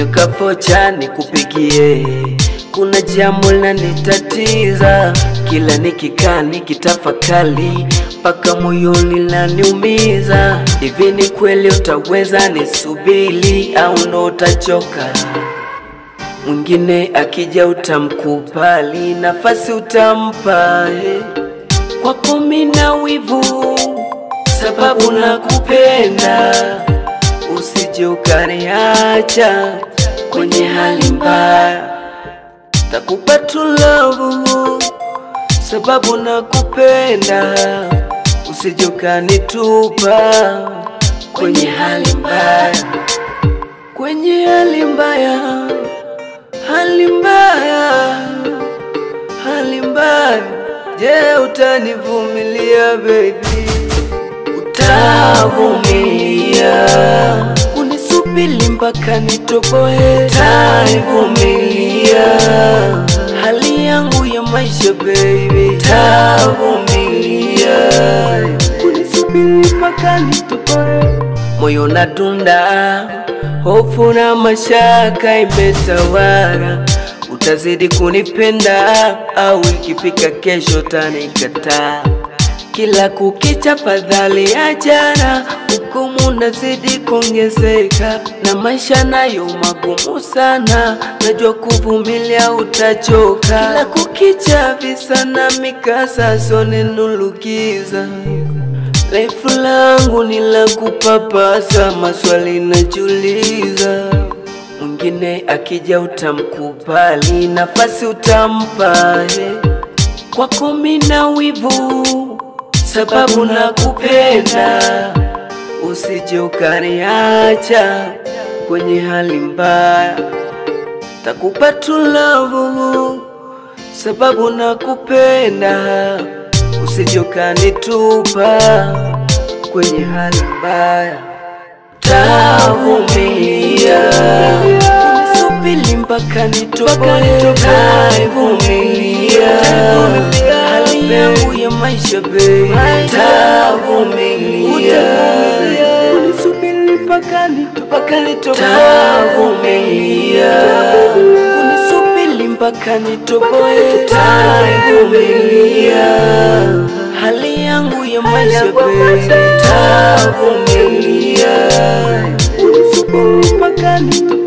Nyuka pocha nikupigie, kuna jambo linanitatiza. Kila nikikaa nikitafakari, mpaka moyoni laniumiza. Hivi ni kweli utaweza nisubiri au ndo utachoka? Mwingine akija utamkubali, nafasi utampa. Kwako mina wivu, sababu nakupenda. Usije ukaniacha kwenye hali mbaya. Takupa tu love, sababu nakupenda. Usije ukanitupa kwenye hali mbaya. Kwenye hali mbaya, hali mbaya, hali mbaya. Je, utanivumilia baby? Utavumilia kunisubiri mpaka nitoboe? Utavumilia hali yangu ya maisha baby? Utavumilia kunisubiri mpaka nitoboe? Moyo unadunda, hofu na mashaka imetawala. Utazidi kunipenda au ikifika kesho utanikataa? Kila kukicha fadhali ya jana, hukumu nazidi kuongezeka. Na maisha nayo magumu sana, najua kuvumilia utachoka. Kila kukicha visa na mikasa, sone nulukiza. Life langu ni la kupapasa, maswali najiuliza. Mwingine akija utamkubali, nafasi utampa. Kwako mina wivu, sababu nakupenda. Usije ukaniacha kwenye hali mbaya. Takupa tu love, sababu nakupenda. Usije ukanitupa kwenye hali mbaya. Tavumilia kunisubiri mpaka nitoboe? Tavumilia hali yangu ya maisha baby? Tavumilia kunisubiri mpaka nitoboe? Tavumilia kunisubiri mpaka nitoboe? Tavumilia hali yangu ya maisha baby? Tavumilia kunisubiri mpaka nitoboe?